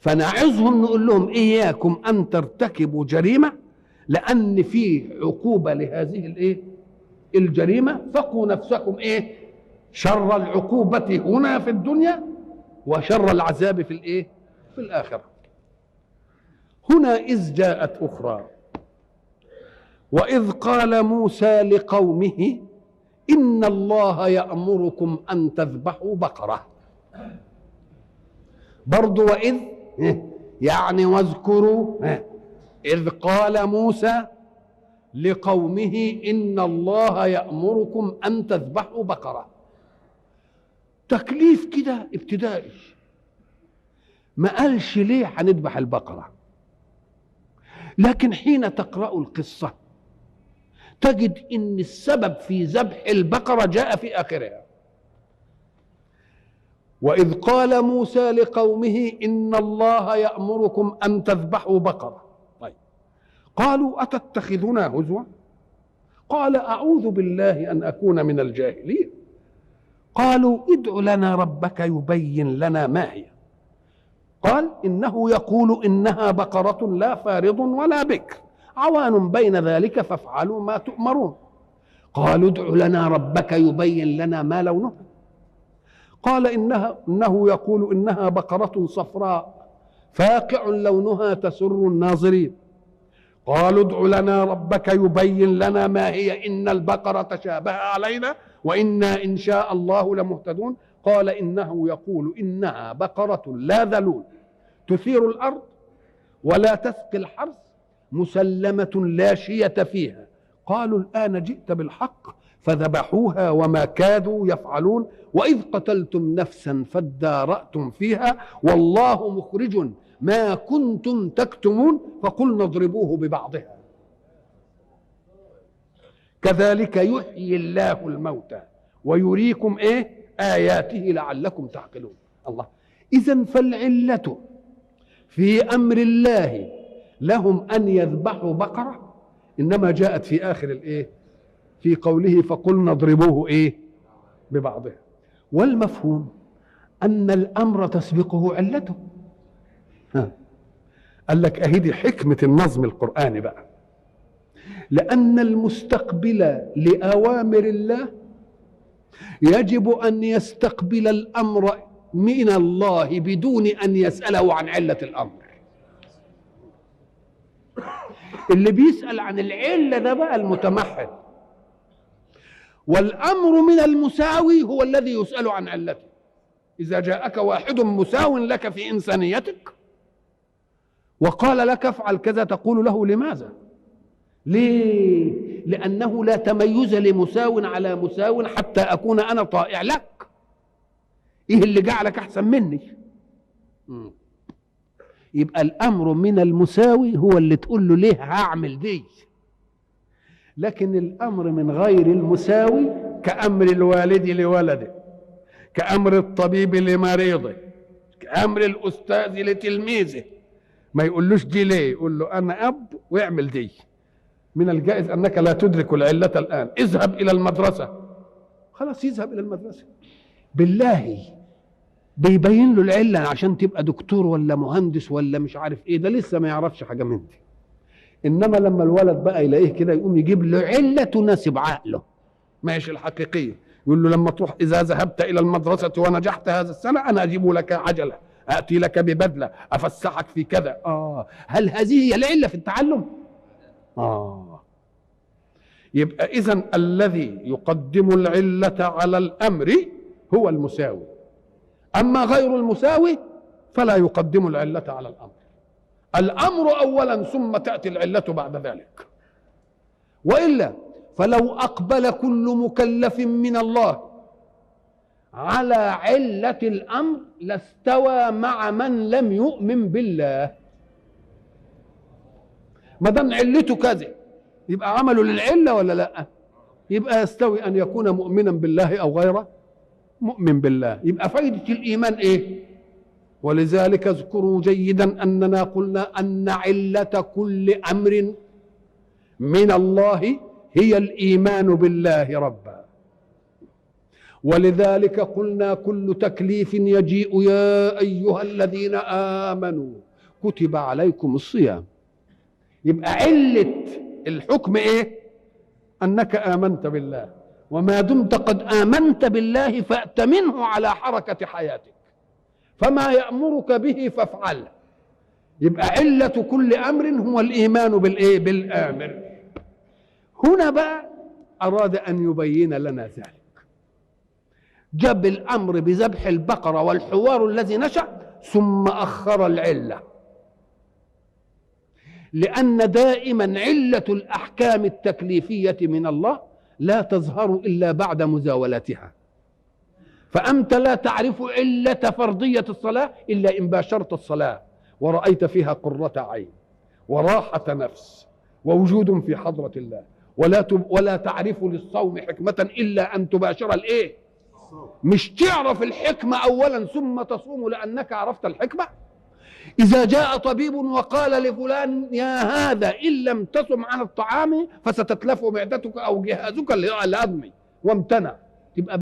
فنعظهم نقول لهم إياكم أن ترتكبوا جريمة، لأن في عقوبة لهذه الإيه؟ الجريمة، فقوا نفسكم إيه؟ شر العقوبة هنا في الدنيا وشر العذاب في الإيه؟ في الآخرة. هنا إذ جاءت أخرى، وإذ قال موسى لقومه إن الله يأمركم أن تذبحوا بقرة. برضو وإذ يعني واذكروا إذ قال موسى لقومه إن الله يأمركم أن تذبحوا بقرة. تكليف كده ابتدائي، ما قالش ليه هنذبح البقرة، لكن حين تقرأ القصة تجد إن السبب في ذبح البقرة جاء في آخرها. وإذ قال موسى لقومه إن الله يأمركم أن تذبحوا بقرة. طيب، قالوا أتتخذنا هزوا؟ قال أعوذ بالله أن أكون من الجاهلين. قالوا ادع لنا ربك يبين لنا ما هي. قال إنه يقول إنها بقرة لا فارض ولا بكر عوان بين ذلك فافعلوا ما تؤمرون. قالوا ادع لنا ربك يبين لنا ما لونها. قال إنه يقول إنها بقرة صفراء فاقع لونها تسر الناظرين. قالوا ادع لنا ربك يبين لنا ما هي إن البقرة تشابه علينا وإنا إن شاء الله لمهتدون. قال إنه يقول إنها بقرة لا ذلول تثير الأرض ولا تسقي الحرث مسلمة لا شية فيها. قالوا الآن جئت بالحق فذبحوها وما كادوا يفعلون. وإذ قتلتم نفسا فادارأتم فيها والله مخرج ما كنتم تكتمون فقلنا اضربوه ببعضها كذلك يحيي الله الموتى ويريكم آياته لعلكم تعقلون. الله. إذن فالعلة في أمر الله لهم أن يذبحوا بقرة إنما جاءت في آخر في قوله فقلنا اضربوه ببعضها. والمفهوم أن الأمر تسبقه علته. قال لك أهدي حكمة النظم القرآني بقى، لأن المستقبل لأوامر الله يجب أن يستقبل الأمر من الله بدون أن يسأله عن علة الأمر. اللي بيسأل عن العلة ده بقى المتمحل، والأمر من المساوي هو الذي يسأل عن علته. إذا جاءك واحد مساو لك في إنسانيتك وقال لك افعل كذا تقول له لماذا؟ ليه؟ لأنه لا تميز لمساو على مساو حتى أكون أنا طائع لك. إيه اللي جعلك أحسن مني؟ يبقى الأمر من المساوي هو اللي تقول له ليه هعمل دي. لكن الأمر من غير المساوي كأمر الوالد لولده، كأمر الطبيب لمريضه، كأمر الأستاذ لتلميذه، ما يقولوش دي ليه، يقول له أنا أب واعمل دي. من الجائز أنك لا تدرك العلة الآن، اذهب إلى المدرسة، خلاص يذهب إلى المدرسة. بالله بيبين له العلة عشان تبقى دكتور ولا مهندس ولا مش عارف ايه، ده لسه ما يعرفش حاجة من دي. انما لما الولد بقى يلاقيه كده يقوم يجيب له علة تناسب عقله ماشي الحقيقية. يقول له لما تروح إذا ذهبت إلى المدرسة ونجحت هذا السنة أنا أجيب لك عجلة، أأتي لك ببدلة، أفسحك في كذا. هل هذه هي العلة في التعلم؟ يبقى إذن الذي يقدم العلة على الأمر هو المساوي، أما غير المساوي فلا يقدم العلة على الأمر. الأمر أولا ثم تأتي العلة بعد ذلك. وإلا فلو أقبل كل مكلف من الله على علة الأمر لاستوى مع من لم يؤمن بالله. ما دام علته كذا يبقى عمله للعلة ولا لا؟ يبقى يستوي أن يكون مؤمنا بالله أو غير مؤمن بالله. يبقى فائدة الإيمان إيه؟ ولذلك اذكروا جيدا أننا قلنا أن علة كل أمر من الله هي الإيمان بالله ربا. ولذلك قلنا كل تكليف يجيء يا أيها الذين آمنوا كتب عليكم الصيام، يبقى علة الحكم إيه؟ أنك آمنت بالله، وما دمت قد آمنت بالله فأتمنه على حركة حياتك، فما يأمرك به فافعله. يبقى علة كل أمر هو الإيمان بالإيه؟ بالآمر. هنا بقى أراد أن يبين لنا ذلك، جاب الأمر بذبح البقرة والحوار الذي نشأ ثم أخر العلة، لأن دائما علة الأحكام التكليفية من الله لا تظهر إلا بعد مزاولتها، فأنت لا تعرف علة فرضية الصلاة إلا إن باشرت الصلاة ورأيت فيها قرة عين وراحة نفس ووجود في حضرة الله، ولا تعرف للصوم حكمة إلا أن تباشر الإيه؟ مش تعرف الحكمة أولا ثم تصوم لأنك عرفت الحكمة. إذا جاء طبيب وقال لفلان يا هذا إن لم تصم عن الطعام فستتلف معدتك أو جهازك الهضمي وامتنع، تبقى